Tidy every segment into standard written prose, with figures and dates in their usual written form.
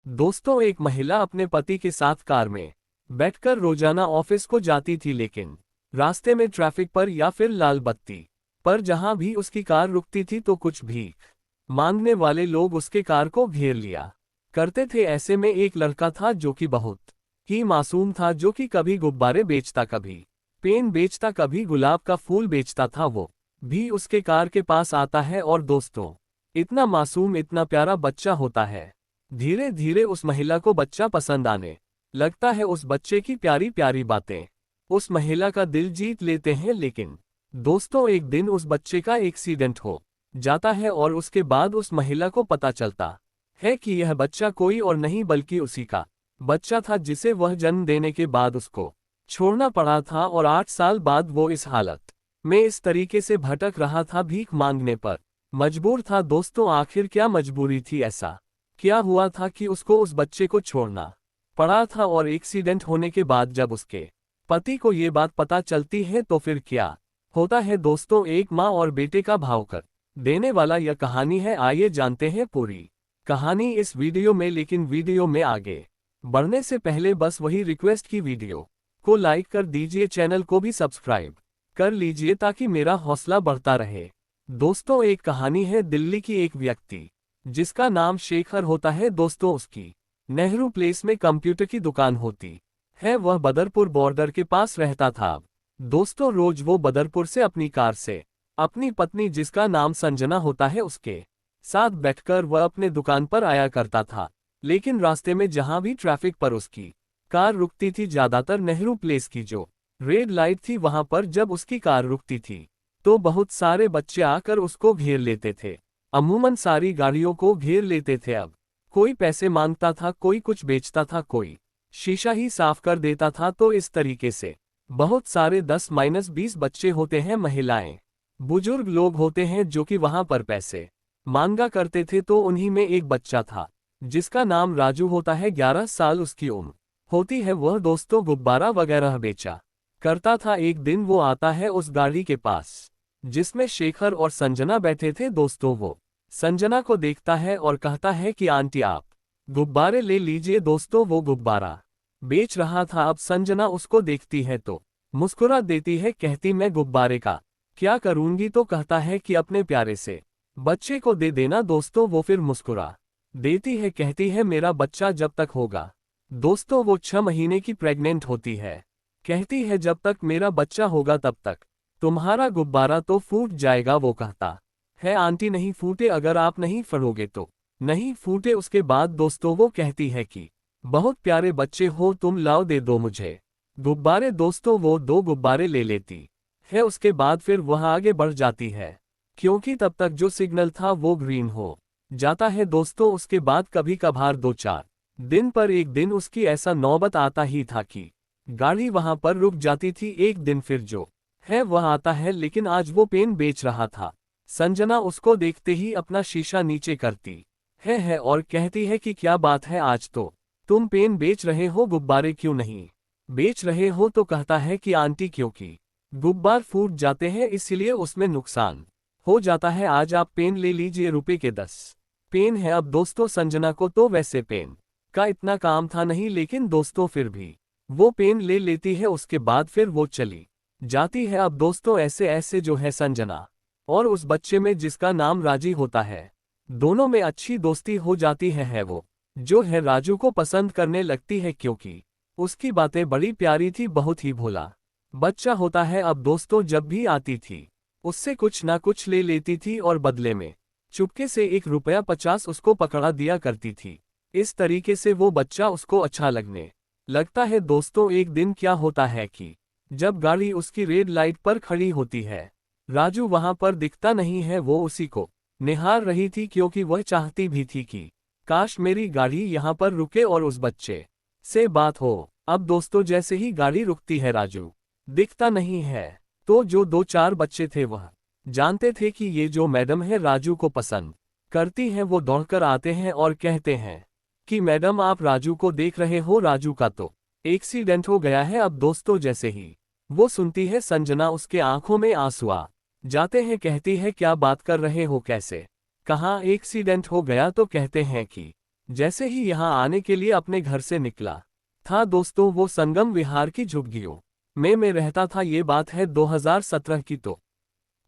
दोस्तों, एक महिला अपने पति के साथ कार में बैठकर रोजाना ऑफिस को जाती थी, लेकिन रास्ते में ट्रैफिक पर या फिर लाल बत्ती पर जहां भी उसकी कार रुकती थी तो कुछ भीख मांगने वाले लोग उसके कार को घेर लिया करते थे। ऐसे में एक लड़का था जो कि बहुत ही मासूम था, जो कि कभी गुब्बारे बेचता, कभी पेन बेचता, कभी गुलाब का फूल बेचता था। वो भी उसके कार के पास आता है और दोस्तों, इतना मासूम, इतना प्यारा बच्चा होता है। धीरे धीरे उस महिला को बच्चा पसंद आने लगता है। उस बच्चे की प्यारी प्यारी बातें उस महिला का दिल जीत लेते हैं। लेकिन दोस्तों, एक दिन उस बच्चे का एक्सीडेंट हो जाता है और उसके बाद उस महिला को पता चलता है कि यह बच्चा कोई और नहीं बल्कि उसी का बच्चा था, जिसे वह जन्म देने के बाद उसको छोड़ना पड़ा था। और 8 साल बाद वो इस हालत में इस तरीके से भटक रहा था, भीख मांगने पर मजबूर था। दोस्तों, आखिर क्या मजबूरी थी? ऐसा क्या हुआ था कि उसको उस बच्चे को छोड़ना पड़ा था? और एक्सीडेंट होने के बाद जब उसके पति को ये बात पता चलती है तो फिर क्या होता है? दोस्तों, एक माँ और बेटे का भाव कर देने वाला यह कहानी है। आइए जानते हैं पूरी कहानी इस वीडियो में। लेकिन वीडियो में आगे बढ़ने से पहले बस वही रिक्वेस्ट की वीडियो को लाइक कर दीजिए, चैनल को भी सब्सक्राइब कर लीजिए ताकि मेरा हौसला बढ़ता रहे। दोस्तों, एक कहानी है दिल्ली की एक व्यक्ति जिसका नाम शेखर होता है। दोस्तों, उसकी नेहरू प्लेस में कंप्यूटर की दुकान होती है। वह बदरपुर बॉर्डर के पास रहता था। दोस्तों, रोज वो बदरपुर से अपनी कार से अपनी पत्नी, जिसका नाम संजना होता है, उसके साथ बैठकर वह अपने दुकान पर आया करता था। लेकिन रास्ते में जहां भी ट्रैफिक पर उसकी कार रुकती थी, ज्यादातर नेहरू प्लेस की जो रेड लाइट थी वहां पर जब उसकी कार रुकती थी तो बहुत सारे बच्चे आकर उसको घेर लेते थे। अमूमन सारी गाड़ियों को घेर लेते थे। अब कोई पैसे मांगता था, कोई कुछ बेचता था, कोई शीशा ही साफ कर देता था। तो इस तरीके से बहुत सारे 10-20 बच्चे होते हैं, महिलाएं, बुजुर्ग लोग होते हैं जो कि वहां पर पैसे मांगा करते थे। तो उन्हीं में एक बच्चा था जिसका नाम राजू होता है। 11 साल उसकी उम्र होती है। वह दोस्तों गुब्बारा वगैरह बेचा करता था। एक दिन वो आता है उस गाड़ी के पास जिसमें शेखर और संजना बैठे थे। दोस्तों, वो संजना को देखता है और कहता है कि आंटी, आप गुब्बारे ले लीजिए। दोस्तों, वो गुब्बारा बेच रहा था। अब संजना उसको देखती है तो मुस्कुरा देती है, कहती मैं गुब्बारे का क्या करूंगी? तो कहता है कि अपने प्यारे से बच्चे को दे देना। दोस्तों, वो फिर मुस्कुरा देती है, कहती है मेरा बच्चा जब तक होगा। दोस्तों, वो 6 महीने की प्रेग्नेंट होती है। कहती है जब तक मेरा बच्चा होगा तब तक तुम्हारा गुब्बारा तो फूट जाएगा। वो कहता है आंटी नहीं फूटे, अगर आप नहीं फरोगे तो नहीं फूटे। उसके बाद दोस्तों, वो कहती है कि बहुत प्यारे बच्चे हो तुम, लाओ दे दो मुझे गुब्बारे। दोस्तों, वो 2 गुब्बारे ले लेती है। उसके बाद फिर वह आगे बढ़ जाती है, क्योंकि तब तक जो सिग्नल था वो ग्रीन हो जाता है। दोस्तों, उसके बाद कभी कभार 2-4 दिन पर एक दिन उसकी ऐसा नौबत आता ही था कि गाड़ी वहां पर रुक जाती थी। एक दिन फिर जो है वह आता है, लेकिन आज वो पेन बेच रहा था। संजना उसको देखते ही अपना शीशा नीचे करती है और कहती है कि क्या बात है, आज तो तुम पेन बेच रहे हो, गुब्बारे क्यों नहीं बेच रहे हो? तो कहता है कि आंटी, क्योंकि गुब्बार फूट जाते हैं इसलिए उसमें नुकसान हो जाता है। आज आप पेन ले लीजिए, रुपए के 10 पेन है। अब दोस्तों, संजना को तो वैसे पेन का इतना काम था नहीं, लेकिन दोस्तों फिर भी वो पेन ले लेती है। उसके बाद फिर वो चली जाती है। अब दोस्तों, ऐसे ऐसे जो है संजना और उस बच्चे में जिसका नाम राजी होता है, दोनों में अच्छी दोस्ती हो जाती है। वो जो है राजू को पसंद करने लगती है, क्योंकि उसकी बातें बड़ी प्यारी थी, बहुत ही भोला बच्चा होता है। अब दोस्तों, जब भी आती थी उससे कुछ ना कुछ ले लेती थी और बदले में चुपके से 1 रुपया 50 उसको पकड़ा दिया करती थी। इस तरीके से वो बच्चा उसको अच्छा लगने लगता है। दोस्तों, एक दिन क्या होता है कि जब गाड़ी उसकी रेड लाइट पर खड़ी होती है, राजू वहां पर दिखता नहीं है। वो उसी को निहार रही थी, क्योंकि वह चाहती भी थी कि काश मेरी गाड़ी यहाँ पर रुके और उस बच्चे से बात हो। अब दोस्तों, जैसे ही गाड़ी रुकती है, राजू दिखता नहीं है। तो जो 2-4 बच्चे थे वह जानते थे कि ये जो मैडम है राजू को पसंद करती हैं। वो दौड़कर आते हैं और कहते हैं कि मैडम, आप राजू को देख रहे हो? राजू का तो एक्सीडेंट हो गया है। अब दोस्तों, जैसे ही वो सुनती है संजना, उसके आंखों में आंसू आ जाते हैं। कहती है क्या बात कर रहे हो, कैसे, कहाँ एक्सीडेंट हो गया? तो कहते हैं कि जैसे ही यहाँ आने के लिए अपने घर से निकला था दोस्तों, वो संगम विहार की झुग्गियों में रहता था। ये बात है 2017 की। तो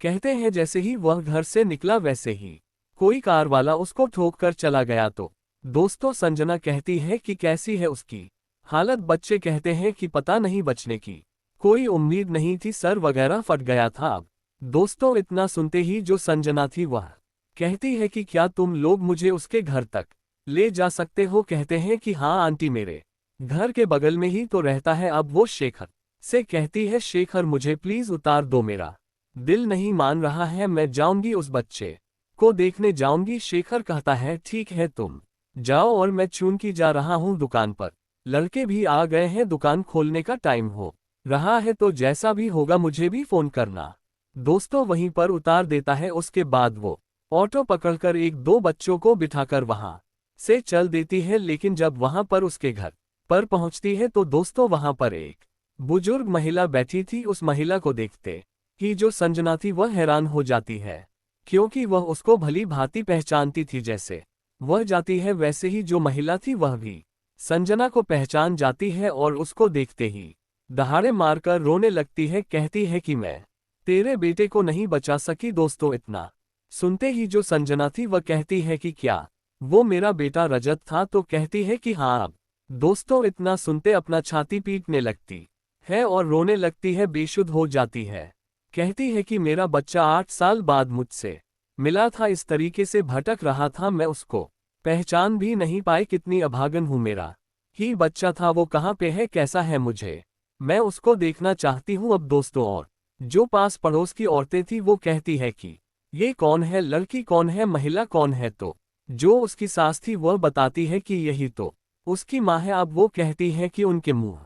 कहते हैं जैसे ही वह घर से निकला वैसे ही कोई कार वाला उसको ठोक कर चला गया। तो दोस्तों संजना कहती है कि कैसी है उसकी हालत। बच्चे कहते हैं कि पता नहीं, बचने की कोई उम्मीद नहीं थी, सर वगैरह फट गया था। अब दोस्तों इतना सुनते ही जो संजना थी वह कहती है कि क्या तुम लोग मुझे उसके घर तक ले जा सकते हो। कहते हैं कि हाँ आंटी, मेरे घर के बगल में ही तो रहता है। अब वो शेखर से कहती है, शेखर मुझे प्लीज उतार दो, मेरा दिल नहीं मान रहा है, मैं जाऊंगी उस बच्चे को देखने जाऊंगी। शेखर कहता है ठीक है तुम जाओ, और मैं चून की जा रहा हूँ दुकान पर। लड़के भी आ गए हैं, दुकान खोलने का टाइम हो रहा है, तो जैसा भी होगा मुझे भी फोन करना। दोस्तों वहीं पर उतार देता है। उसके बाद वो ऑटो पकड़कर एक दो बच्चों को बिठाकर वहां से चल देती है। लेकिन जब वहां पर उसके घर पर पहुंचती है तो दोस्तों वहां पर एक बुजुर्ग महिला बैठी थी। उस महिला को देखते ही जो संजना थी वह हैरान हो जाती है, क्योंकि वह उसको भली भांति पहचानती थी। जैसे वह जाती है वैसे ही जो महिला थी वह भी संजना को पहचान जाती है और उसको देखते ही दहाड़े मारकर रोने लगती है। कहती है कि मैं तेरे बेटे को नहीं बचा सकी। दोस्तों इतना सुनते ही जो संजना थी वह कहती है कि क्या वो मेरा बेटा रजत था। तो कहती है कि हाँ। अब दोस्तों इतना सुनते अपना छाती पीटने लगती है और रोने लगती है, बेसुध हो जाती है। कहती है कि मेरा बच्चा 8 साल बाद मुझसे मिला था, इस तरीके से भटक रहा था, मैं उसको पहचान भी नहीं पाई। कितनी अभागन हूँ, मेरा ही बच्चा था, वो कहाँ पे है, कैसा है, मुझे मैं उसको देखना चाहती हूँ। अब दोस्तों और जो पास पड़ोस की औरतें थी वो कहती है कि ये कौन है, लड़की कौन है, महिला कौन है। तो जो उसकी सास थी वह बताती है कि यही तो उसकी माँ है। अब वो कहती है कि उनके मुंह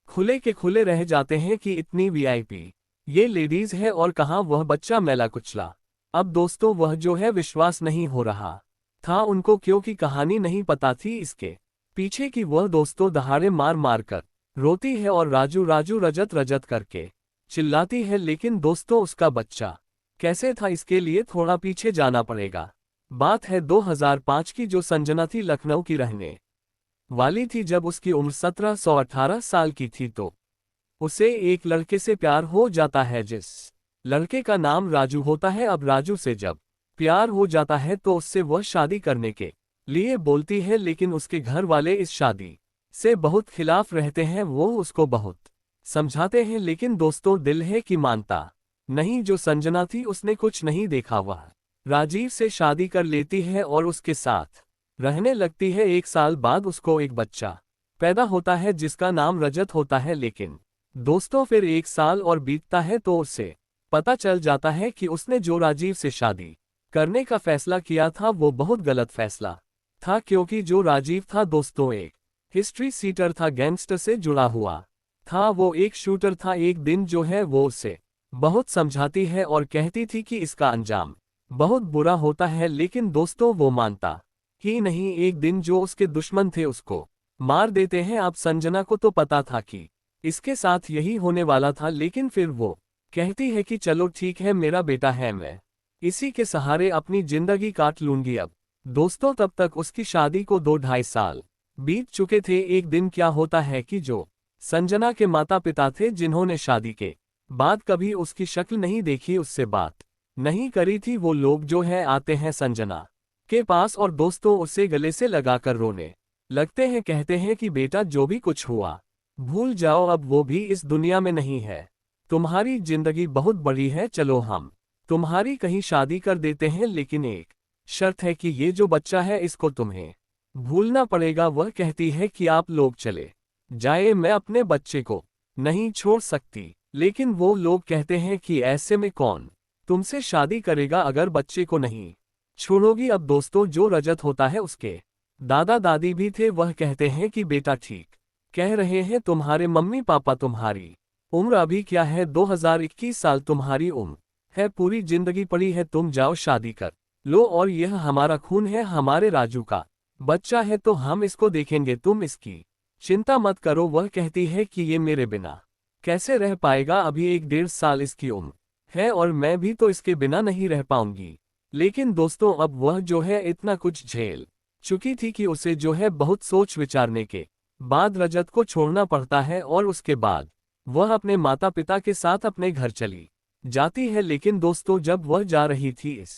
खुले के खुले रह जाते हैं कि इतनी वीआईपी ये लेडीज है और कहाँ वह बच्चा मैला कुचला। अब दोस्तों वह जो है विश्वास नहीं हो रहा था उनको, क्योंकि कहानी नहीं पता थी इसके पीछे की। वह दोस्तों दहाड़े मार मार कर रोती है और राजू राजू रजत रजत करके चिल्लाती है। लेकिन दोस्तों उसका बच्चा कैसे था इसके लिए थोड़ा पीछे जाना पड़ेगा। बात है 2005 की। जो संजना थी लखनऊ की रहने वाली थी। जब उसकी उम्र 1718 साल की थी तो उसे एक लड़के से प्यार हो जाता है, जिस लड़के का नाम राजू होता है। अब राजू से जब प्यार हो जाता है तो उससे वह शादी करने के लिए बोलती है, लेकिन उसके घर वाले इस शादी से बहुत खिलाफ रहते हैं। वो उसको बहुत समझाते हैं, लेकिन दोस्तों दिल है कि मानता नहीं। जो संजना थी उसने कुछ नहीं देखा, वह राजीव से शादी कर लेती है और उसके साथ रहने लगती है। 1 साल बाद उसको एक बच्चा पैदा होता है जिसका नाम रजत होता है। लेकिन दोस्तों फिर 1 साल और बीतता है तो उसे पता चल जाता है कि उसने जो राजीव से शादी करने का फैसला किया था वो बहुत गलत फैसला था, क्योंकि जो राजीव था दोस्तों एक हिस्ट्री सीटर था, गैंगस्टर से जुड़ा हुआ था, वो एक शूटर था। एक दिन जो है वो उसे बहुत समझाती है और कहती थी कि इसका अंजाम बहुत बुरा होता है, लेकिन दोस्तों वो मानता ही नहीं। एक दिन जो उसके दुश्मन थे उसको मार देते हैं। अब संजना को तो पता था कि इसके साथ यही होने वाला था, लेकिन फिर वो कहती है कि चलो ठीक है, मेरा बेटा है, मैं इसी के सहारे अपनी जिंदगी काट लूंगी। अब दोस्तों तब तक उसकी शादी को 2-2.5 साल बीत चुके थे। एक दिन क्या होता है कि जो संजना के माता पिता थे, जिन्होंने शादी के बाद कभी उसकी शक्ल नहीं देखी, उससे बात नहीं करी थी, वो लोग जो है आते हैं संजना के पास और दोस्तों उसे गले से लगाकर रोने लगते हैं। कहते हैं कि बेटा जो भी कुछ हुआ भूल जाओ, अब वो भी इस दुनिया में नहीं है, तुम्हारी जिंदगी बहुत बड़ी है, चलो हम तुम्हारी कहीं शादी कर देते हैं, लेकिन एक शर्त है कि ये जो बच्चा है इसको तुम्हें भूलना पड़ेगा। वह कहती है कि आप लोग चले जाए, मैं अपने बच्चे को नहीं छोड़ सकती। लेकिन वो लोग कहते हैं कि ऐसे में कौन तुमसे शादी करेगा अगर बच्चे को नहीं छोड़ोगी। अब दोस्तों जो रजत होता है उसके दादा दादी भी थे, वह कहते हैं कि बेटा ठीक कह रहे हैं तुम्हारे मम्मी पापा, तुम्हारी उम्र अभी क्या है, 2021 साल तुम्हारी उम्र है, पूरी जिंदगी पड़ी है, तुम जाओ शादी कर लो, और यह हमारा खून है, हमारे राजू का बच्चा है, तो हम इसको देखेंगे, तुम इसकी चिंता मत करो। वह कहती है कि ये मेरे बिना कैसे रह पाएगा, अभी 1-1.5 साल इसकी उम्र है और मैं भी तो इसके बिना नहीं रह पाऊंगी। लेकिन दोस्तों अब वह जो है इतना कुछ झेल चुकी थी कि उसे जो है बहुत सोच विचारने के बाद रजत को छोड़ना पड़ता है और उसके बाद वह अपने माता पिता के साथ अपने घर चली जाती है। लेकिन दोस्तों जब वह जा रही थी इस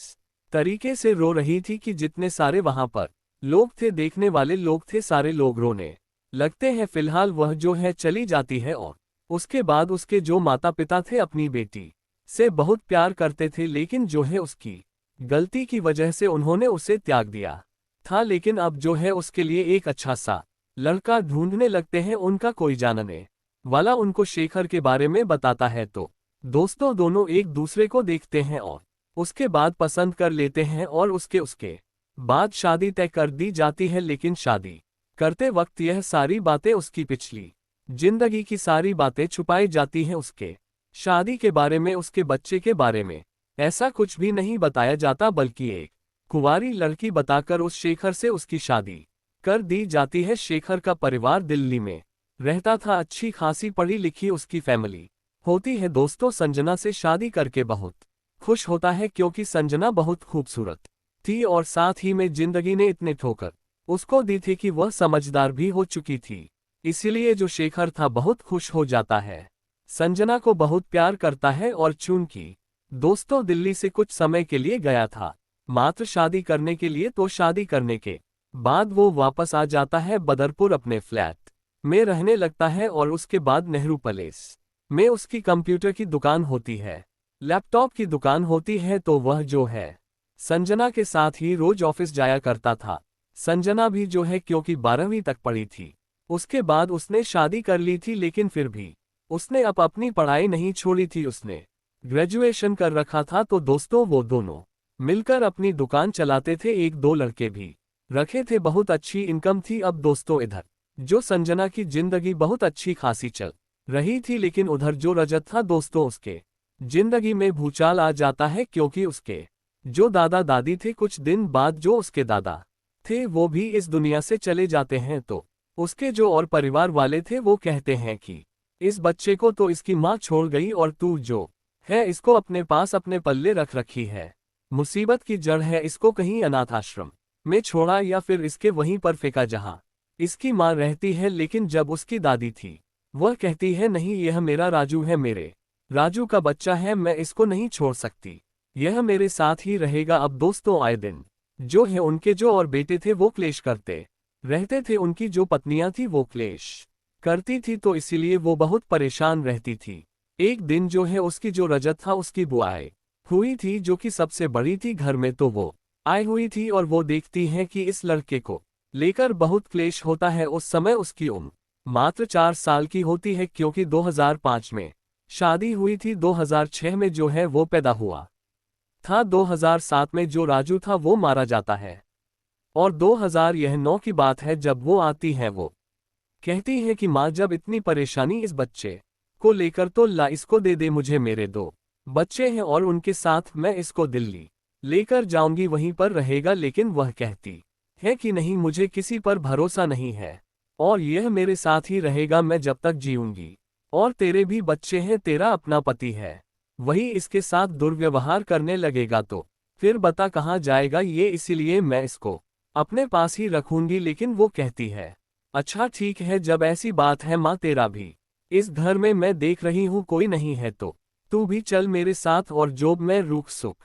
तरीके से रो रही थी कि जितने सारे वहां पर लोग थे, देखने वाले लोग थे, सारे लोग रोने लगते हैं। फिलहाल वह जो है चली जाती है और उसके बाद उसके जो माता पिता थे अपनी बेटी से बहुत प्यार करते थे, लेकिन जो है उसकी गलती की वजह से उन्होंने उसे त्याग दिया था। लेकिन अब जो है उसके लिए एक अच्छा सा लड़का ढूंढने लगते हैं। उनका कोई जानने वाला उनको शेखर के बारे में बताता है। तो दोस्तों दोनों एक दूसरे को देखते हैं और उसके बाद पसंद कर लेते हैं और उसके बाद शादी तय कर दी जाती है। लेकिन शादी करते वक्त यह सारी बातें, उसकी पिछली जिंदगी की सारी बातें छुपाई जाती हैं। उसके शादी के बारे में, उसके बच्चे के बारे में ऐसा कुछ भी नहीं बताया जाता, बल्कि एक कुंवारी लड़की बताकर उस शेखर से उसकी शादी कर दी जाती है। शेखर का परिवार दिल्ली में रहता था, अच्छी खासी पढ़ी लिखी उसकी फैमिली होती है। दोस्तों संजना से शादी करके बहुत खुश होता है, क्योंकि संजना बहुत खूबसूरत थी और साथ ही में जिंदगी ने इतने ठोकर उसको दी थी कि वह समझदार भी हो चुकी थी। इसीलिए जो शेखर था बहुत खुश हो जाता है, संजना को बहुत प्यार करता है। और चूंकि दोस्तों दिल्ली से कुछ समय के लिए गया था मात्र शादी करने के लिए, तो शादी करने के बाद वो वापस आ जाता है बदरपुर, अपने फ्लैट में रहने लगता है। और उसके बाद नेहरू पैलेस में उसकी कंप्यूटर की दुकान होती है, लैपटॉप की दुकान होती है। तो वह जो है संजना के साथ ही रोज ऑफिस जाया करता था। संजना भी जो है क्योंकि 12वीं तक पढ़ी थी, उसके बाद उसने शादी कर ली थी, लेकिन फिर भी उसने अब अपनी पढ़ाई नहीं छोड़ी थी, उसने ग्रेजुएशन कर रखा था। तो दोस्तों वो दोनों मिलकर अपनी दुकान चलाते थे, एक दो लड़के भी रखे थे, बहुत अच्छी इनकम थी। अब दोस्तों इधर जो संजना की जिंदगी बहुत अच्छी खासी चल रही थी, लेकिन उधर जो रजत था दोस्तों उसके जिंदगी में भूचाल आ जाता है, क्योंकि उसके जो दादा दादी थे कुछ दिन बाद जो उसके दादा थे वो भी इस दुनिया से चले जाते हैं। तो उसके जो और परिवार वाले थे वो कहते हैं कि इस बच्चे को तो इसकी माँ छोड़ गई और तू जो है इसको अपने पास अपने पल्ले रख रखी है। मुसीबत की जड़ है, इसको कहीं अनाथ आश्रम में छोड़ा या फिर इसके वहीं पर फेंका जहां इसकी माँ रहती है। लेकिन जब उसकी दादी थी वह कहती है नहीं, यह मेरा राजू है, मेरे राजू का बच्चा है, मैं इसको नहीं छोड़ सकती, यह मेरे साथ ही रहेगा। अब दोस्तों आए दिन जो है उनके जो और बेटे थे वो क्लेश करते रहते थे, उनकी जो पत्नियां थी वो क्लेश करती थी, तो इसीलिए वो बहुत परेशान रहती थी। एक दिन जो है उसकी जो रजत था उसकी बुआई हुई थी, जो कि सबसे बड़ी थी घर में, तो वो आई हुई थी और वो देखती हैं कि इस लड़के को लेकर बहुत क्लेश होता है। उस समय उसकी उम्र मात्र 4 साल की होती है, क्योंकि 2005 में शादी हुई थी, 2006 में जो है वो पैदा हुआ था, 2007 में जो राजू था वो मारा जाता है और 2009 की बात है जब वो आती है। वो कहती है कि माँ जब इतनी परेशानी इस बच्चे को लेकर तो ला इसको दे दे, मुझे मेरे 2 बच्चे हैं और उनके साथ मैं इसको दिल्ली लेकर जाऊंगी, वहीं पर रहेगा। लेकिन वह कहती है कि नहीं, मुझे किसी पर भरोसा नहीं है और यह मेरे साथ ही रहेगा मैं जब तक जीऊंगी, और तेरे भी बच्चे हैं, तेरा अपना पति है, वही इसके साथ दुर्व्यवहार करने लगेगा तो फिर बता कहाँ जाएगा ये, इसीलिए मैं इसको अपने पास ही रखूंगी। लेकिन वो कहती है अच्छा ठीक है, जब ऐसी बात है माँ, तेरा भी इस घर में मैं देख रही हूँ कोई नहीं है, तो तू भी चल मेरे साथ और जो मैं रूख सुख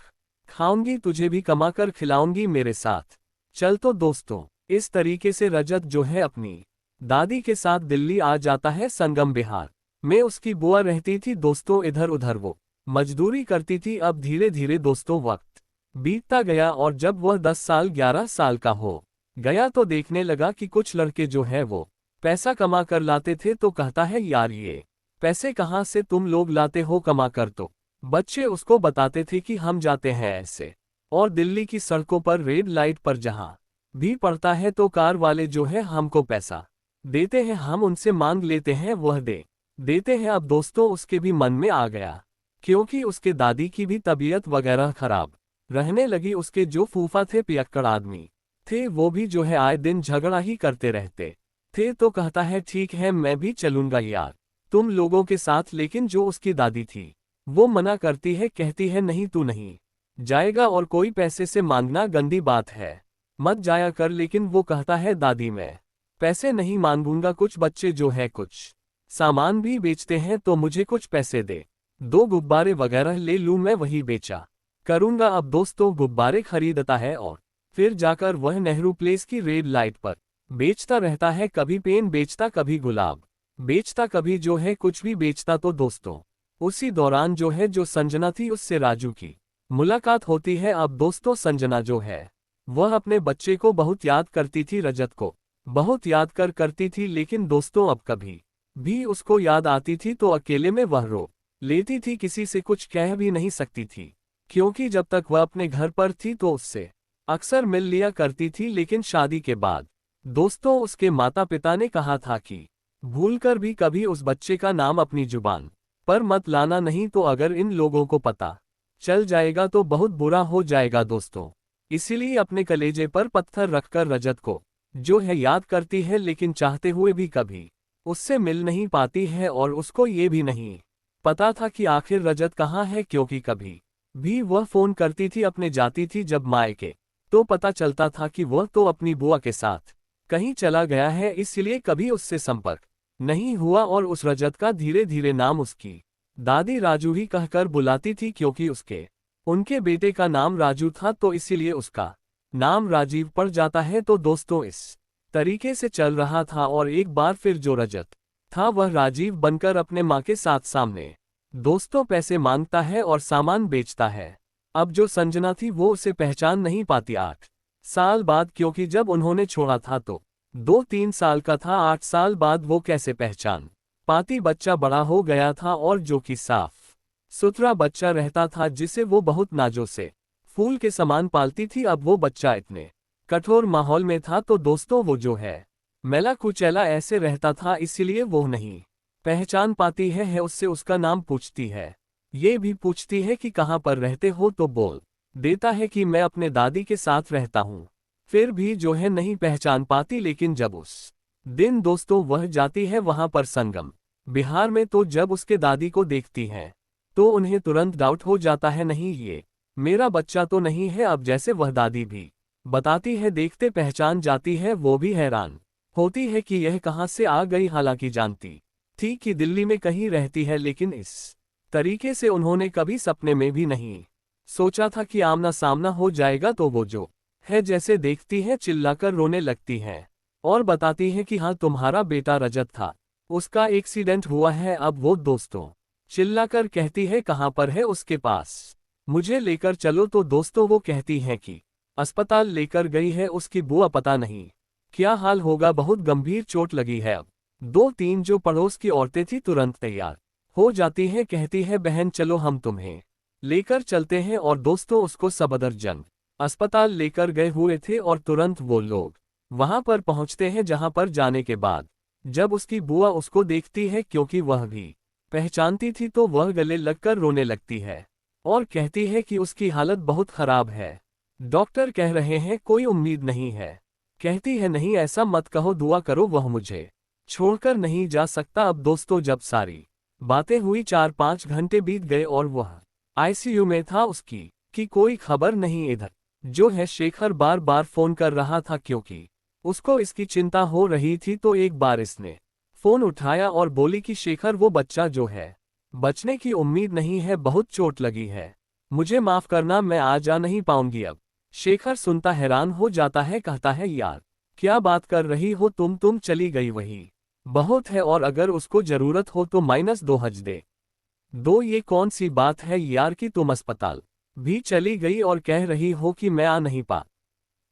खाऊंगी तुझे भी कमा कर खिलाऊंगी, मेरे साथ चल। तो दोस्तों इस तरीके से रजत जो है अपनी दादी के साथ दिल्ली आ जाता है। संगम बिहार में उसकी बुआ रहती थी। दोस्तों इधर उधर वो मजदूरी करती थी। अब धीरे धीरे दोस्तों वक्त बीतता गया और जब वह 10 साल 11 साल का हो गया तो देखने लगा कि कुछ लड़के जो है वो पैसा कमा कर लाते थे। तो कहता है यार ये पैसे कहाँ से तुम लोग लाते हो कमा कर, तो बच्चे उसको बताते थे कि हम जाते हैं ऐसे और दिल्ली की सड़कों पर रेड लाइट पर जहाँ भी पड़ता है तो कार वाले जो है हमको पैसा देते हैं, हम उनसे मांग लेते हैं, वह दे देते हैं। अब दोस्तों उसके भी मन में आ गया, क्योंकि उसके दादी की भी तबीयत वगैरह खराब रहने लगी। उसके जो फूफा थे पियक्कड़ आदमी थे, वो भी जो है आए दिन झगड़ा ही करते रहते थे। तो कहता है ठीक है मैं भी चलूंगा यार तुम लोगों के साथ। लेकिन जो उसकी दादी थी वो मना करती है, कहती है नहीं तू नहीं जाएगा और कोई पैसे से मांगना गंदी बात है, मत जाया कर, लेकिन वो कहता है दादी मैं पैसे नहीं मांगूंगा, कुछ बच्चे जो है कुछ सामान भी बेचते हैं तो मुझे कुछ पैसे दे, 2 गुब्बारे वगैरह ले लूं, मैं वही बेचा करूंगा। अब दोस्तों गुब्बारे खरीदता है और फिर जाकर वह नेहरू प्लेस की रेड लाइट पर बेचता रहता है। कभी पेन बेचता, कभी गुलाब बेचता, कभी जो है कुछ भी बेचता। तो दोस्तों उसी दौरान जो संजना थी उससे राजू की मुलाकात होती है। अब दोस्तों संजना जो है वह अपने बच्चे को बहुत याद करती थी, रजत को बहुत याद करती थी, लेकिन दोस्तों अब कभी भी उसको याद आती थी तो अकेले में वह रो लेती थी, किसी से कुछ कह भी नहीं सकती थी, क्योंकि जब तक वह अपने घर पर थी तो उससे अक्सर मिल लिया करती थी। लेकिन शादी के बाद दोस्तों उसके माता पिता ने कहा था कि भूलकर भी कभी उस बच्चे का नाम अपनी जुबान पर मत लाना, नहीं तो अगर इन लोगों को पता चल जाएगा तो बहुत बुरा हो जाएगा दोस्तों। इसीलिए अपने कलेजे पर पत्थर रखकर रजत को जो है याद करती है, लेकिन चाहते हुए भी कभी उससे मिल नहीं पाती है। और उसको ये भी नहीं पता था कि आखिर रजत कहाँ है, क्योंकि कभी भी वह फोन करती थी अपने जाती थी जब मायके, तो पता चलता था कि वह तो अपनी बुआ के साथ कहीं चला गया है, इसलिए कभी उससे संपर्क नहीं हुआ। और उस रजत का धीरे धीरे नाम उसकी दादी राजू ही कहकर बुलाती थी, क्योंकि उनके बेटे का नाम राजू था, तो इसीलिए उसका नाम राजीव पड़ जाता है। तो दोस्तों इस तरीके से चल रहा था और एक बार फिर जो रजत था वह राजीव बनकर अपने माँ के साथ सामने दोस्तों पैसे मांगता है और सामान बेचता है। अब जो संजना थी वो उसे पहचान नहीं पाती 8 साल बाद, क्योंकि जब उन्होंने छोड़ा था तो 2-3 साल का था, 8 साल बाद वो कैसे पहचान पाती। बच्चा बड़ा हो गया था और जो कि साफ सुथरा बच्चा रहता था, जिसे वो बहुत नाजों से फूल के समान पालती थी। अब वो बच्चा इतने कठोर माहौल में था तो दोस्तों वो जो है मैला कुचैला ऐसे रहता था, इसीलिए वो नहीं पहचान पाती है उससे उसका नाम पूछती है, ये भी पूछती है कि कहाँ पर रहते हो, तो बोल देता है कि मैं अपने दादी के साथ रहता हूँ। फिर भी जो है नहीं पहचान पाती। लेकिन जब उस दिन दोस्तों वह जाती है वहां पर संगम बिहार में, तो जब उसके दादी को देखती है तो उन्हें तुरंत डाउट हो जाता है, नहीं ये मेरा बच्चा तो नहीं है। अब जैसे वह दादी भी बताती है, देखते पहचान जाती है, वो भी हैरान होती है कि यह कहाँ से आ गई। हालांकि जानती थी कि दिल्ली में कहीं रहती है, लेकिन इस तरीके से उन्होंने कभी सपने में भी नहीं सोचा था कि आमना सामना हो जाएगा। तो वो जो है जैसे देखती है चिल्लाकर रोने लगती है और बताती है कि हाँ तुम्हारा बेटा रजत था, उसका एक्सीडेंट हुआ है। अब वो दोस्तों चिल्लाकर कहती है कहाँ पर है उसके पास, मुझे लेकर चलो। तो दोस्तों वो कहती हैं कि अस्पताल लेकर गई है उसकी बुआ, पता नहीं क्या हाल होगा, बहुत गंभीर चोट लगी है। अब 2-3 जो पड़ोस की औरतें थी तुरंत तैयार हो जाती हैं, कहती है बहन चलो हम तुम्हें लेकर चलते हैं। और दोस्तों उसको सफदरजंग अस्पताल लेकर गए हुए थे और तुरंत वो लोग वहां पर पहुंचते हैं, जहां पर जाने के बाद जब उसकी बुआ उसको देखती है, क्योंकि वह भी पहचानती थी, तो वह गले लगकर रोने लगती है और कहती है कि उसकी हालत बहुत खराब है, डॉक्टर कह रहे हैं कोई उम्मीद नहीं है। कहती है नहीं ऐसा मत कहो, दुआ करो, वह मुझे छोड़कर नहीं जा सकता। अब दोस्तों जब सारी बातें हुई 4-5 घंटे बीत गए और वह आईसीयू में था, उसकी कि कोई खबर नहीं। इधर जो है शेखर बार बार फोन कर रहा था, क्योंकि उसको इसकी चिंता हो रही थी। तो एक बार इसने फोन उठाया और बोली कि शेखर वो बच्चा जो है बचने की उम्मीद नहीं है, बहुत चोट लगी है, मुझे माफ करना, मैं आ जा नहीं पाऊंगी। अब शेखर सुनता हैरान हो जाता है, कहता है यार क्या बात कर रही हो तुम चली गई वही बहुत है, और अगर उसको जरूरत हो तो -2 हज दे दो। ये कौन सी बात है यार कि तुम अस्पताल भी चली गई और कह रही हो कि मैं आ नहीं पा।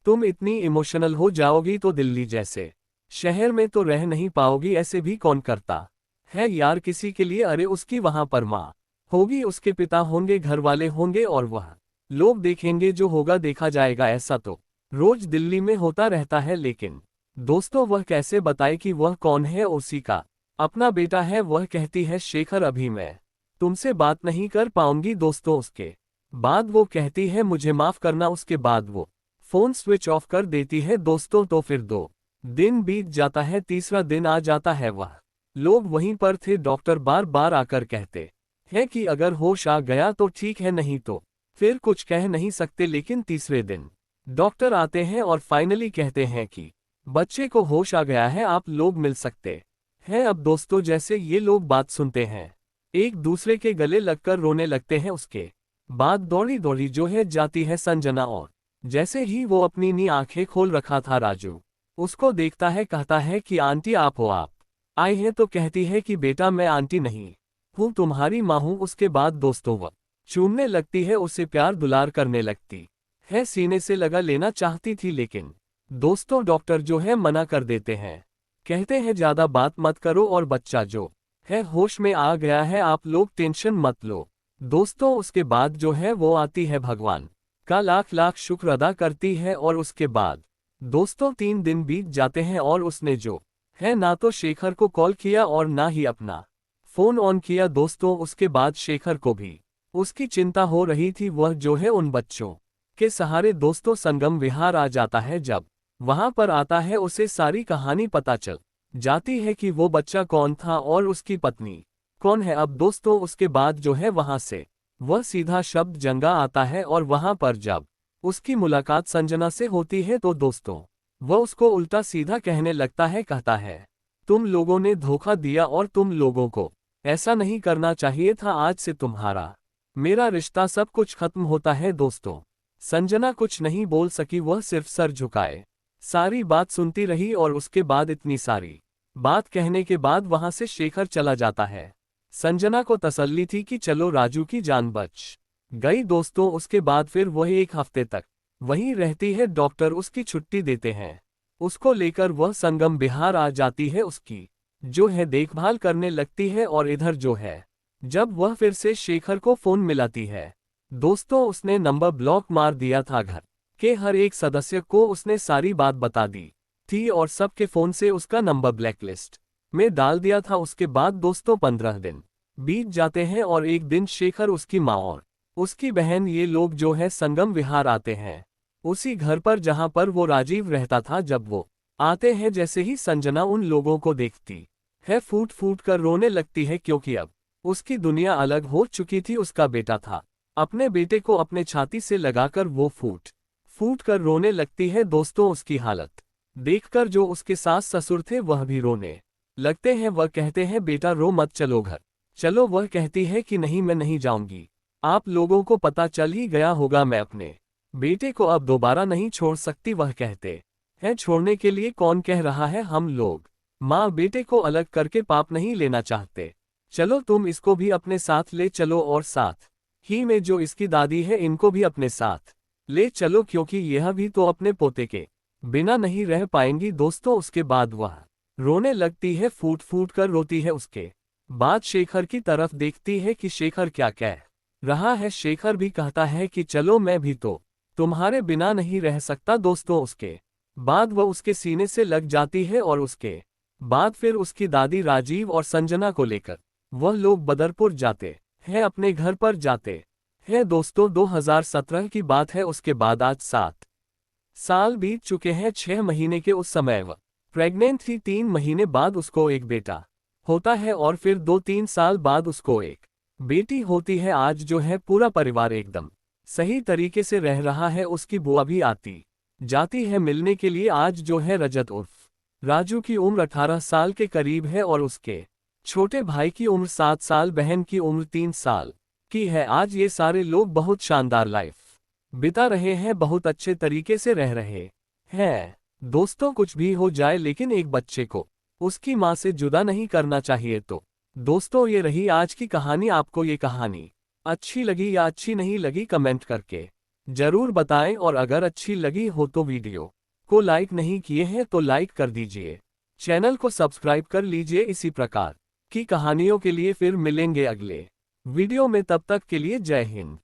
तुम इतनी इमोशनल हो जाओगी तो दिल्ली जैसे शहर में तो रह नहीं पाओगी, ऐसे भी कौन करता है यार किसी के लिए। अरे उसकी वहां पर माँ होगी, उसके पिता होंगे, घर वाले होंगे और वह लोग देखेंगे, जो होगा देखा जाएगा। ऐसा तो रोज दिल्ली में होता रहता है। लेकिन दोस्तों वह कैसे बताए कि वह कौन है, उसी का अपना बेटा है। वह कहती है शेखर अभी मैं तुमसे बात नहीं कर पाऊंगी। दोस्तों उसके बाद वो कहती है मुझे माफ करना। उसके बाद वो फोन स्विच ऑफ कर देती है दोस्तों। तो फिर 2 दिन बीत जाता है, तीसरा दिन आ जाता है, वह लोग वहीं पर थे। डॉक्टर बार बार आकर कहते हैं कि अगर होश आ गया तो ठीक है, नहीं तो फिर कुछ कह नहीं सकते। लेकिन तीसरे दिन डॉक्टर आते हैं और फाइनली कहते हैं कि बच्चे को होश आ गया है, आप लोग मिल सकते हैं अब। दोस्तों जैसे ये लोग बात सुनते हैं, एक दूसरे के गले लगकर रोने लगते हैं। उसके बाद दौड़ी दौड़ी जो है जाती है संजना, और जैसे ही वो अपनी नी आंखें खोल रखा था, राजू उसको देखता है, कहता है कि आंटी आप हो, आप आए हैं। तो कहती है कि बेटा मैं आंटी नहीं हूँ, तुम्हारी माँ हूँ। उसके बाद दोस्तों वो चूमने लगती है, उसे प्यार दुलार करने लगती है, सीने से लगा लेना चाहती थी, लेकिन दोस्तों डॉक्टर जो है मना कर देते हैं। कहते हैं ज्यादा बात मत करो और बच्चा जो है होश में आ गया है, आप लोग टेंशन मत लो। दोस्तों उसके बाद जो है वो आती है, भगवान का लाख लाख शुक्र अदा करती है। और उसके बाद दोस्तों 3 दिन बीत जाते हैं और उसने जो है ना तो शेखर को कॉल किया और ना ही अपना फोन ऑन किया। दोस्तों उसके बाद शेखर को भी उसकी चिंता हो रही थी, वह जो है उन बच्चों के सहारे दोस्तों संगम विहार आ जाता है। जब वहां पर आता है उसे सारी कहानी पता चल जाती है कि वो बच्चा कौन था और उसकी पत्नी कौन है। अब दोस्तों उसके बाद जो है वहां से वह सीधा शब्द जंगा आता है, और वहां पर जब उसकी मुलाकात संजना से होती है तो दोस्तों वह उसको उल्टा सीधा कहने लगता है, कहता है तुम लोगों ने धोखा दिया और तुम लोगों को ऐसा नहीं करना चाहिए था, आज से तुम्हारा मेरा रिश्ता सब कुछ खत्म होता है। दोस्तों संजना कुछ नहीं बोल सकी, वह सिर्फ सर झुकाए सारी बात सुनती रही, और उसके बाद इतनी सारी बात कहने के बाद वहां से शेखर चला जाता है। संजना को तसल्ली थी कि चलो राजू की जान बच गई। दोस्तों उसके बाद फिर वह 1 हफ्ते तक वहीं रहती है, डॉक्टर उसकी छुट्टी देते हैं। उसको लेकर वह संगम विहार आ जाती है, उसकी जो है देखभाल करने लगती है। और इधर जो है जब वह फिर से शेखर को फोन मिलाती है, दोस्तों उसने नंबर ब्लॉक मार दिया था, घर के हर एक सदस्य को उसने सारी बात बता दी थी और सबके फोन से उसका नंबर ब्लैकलिस्ट में डाल दिया था। उसके बाद दोस्तों 15 दिन बीत जाते हैं और एक दिन शेखर, उसकी माँ और उसकी बहन ये लोग जो है संगम विहार आते हैं, उसी घर पर जहां पर वो राजीव रहता था। जब वो आते हैं, जैसे ही संजना उन लोगों को देखती है फूट फूट कर रोने लगती है, क्योंकि अब उसकी दुनिया अलग हो चुकी थी। उसका बेटा था, अपने बेटे को अपने छाती से लगाकर वो फूट फूट कर रोने लगती है। दोस्तों उसकी हालत देखकर जो उसके सास ससुर थे वह भी रोने लगते हैं। वह कहते हैं बेटा रो मत, चलो घर चलो। वह कहती है कि नहीं मैं नहीं जाऊंगी, आप लोगों को पता चल ही गया होगा, मैं अपने बेटे को अब दोबारा नहीं छोड़ सकती। वह कहते हैं छोड़ने के लिए कौन कह रहा है, हम लोग माँ बेटे को अलग करके पाप नहीं लेना चाहते, चलो तुम इसको भी अपने साथ ले चलो, और साथ ही में जो इसकी दादी है इनको भी अपने साथ ले चलो, क्योंकि यह भी तो अपने पोते के बिना नहीं रह पाएंगी। दोस्तों उसके बाद वह रोने लगती है, फूट फूट कर रोती है। उसके बाद शेखर की तरफ देखती है कि शेखर क्या कह रहा है। शेखर भी कहता है कि चलो मैं भी तो तुम्हारे बिना नहीं रह सकता। दोस्तों उसके बाद वह उसके सीने से लग जाती है, और उसके बाद फिर उसकी दादी राजीव और संजना को लेकर वह लोग बदरपुर जाते हैं, अपने घर पर जाते हैं। दोस्तों 2017 की बात है। उसके बाद आज 7 साल बीत चुके हैं। 6 महीने के उस समय वह प्रेग्नेंट थी। 3 महीने बाद उसको एक बेटा होता है, और फिर 2-3 साल बाद उसको एक बेटी होती है। आज जो है पूरा परिवार एकदम सही तरीके से रह रहा है। उसकी बुआ भी आती जाती है मिलने के लिए। आज जो है रजत उर्फ राजू की उम्र 18 साल के करीब है, और उसके छोटे भाई की उम्र 7 साल, बहन की उम्र 3 साल की है। आज ये सारे लोग बहुत शानदार लाइफ बिता रहे हैं, बहुत अच्छे तरीके से रह रहे हैं। दोस्तों कुछ भी हो जाए, लेकिन एक बच्चे को उसकी माँ से जुदा नहीं करना चाहिए। तो दोस्तों ये रही आज की कहानी। आपको ये कहानी अच्छी लगी या अच्छी नहीं लगी, कमेंट करके जरूर बताएं, और अगर अच्छी लगी हो तो वीडियो को लाइक नहीं किए हैं तो लाइक कर दीजिए, चैनल को सब्सक्राइब कर लीजिए। इसी प्रकार की कहानियों के लिए फिर मिलेंगे अगले वीडियो में, तब तक के लिए जय हिंद।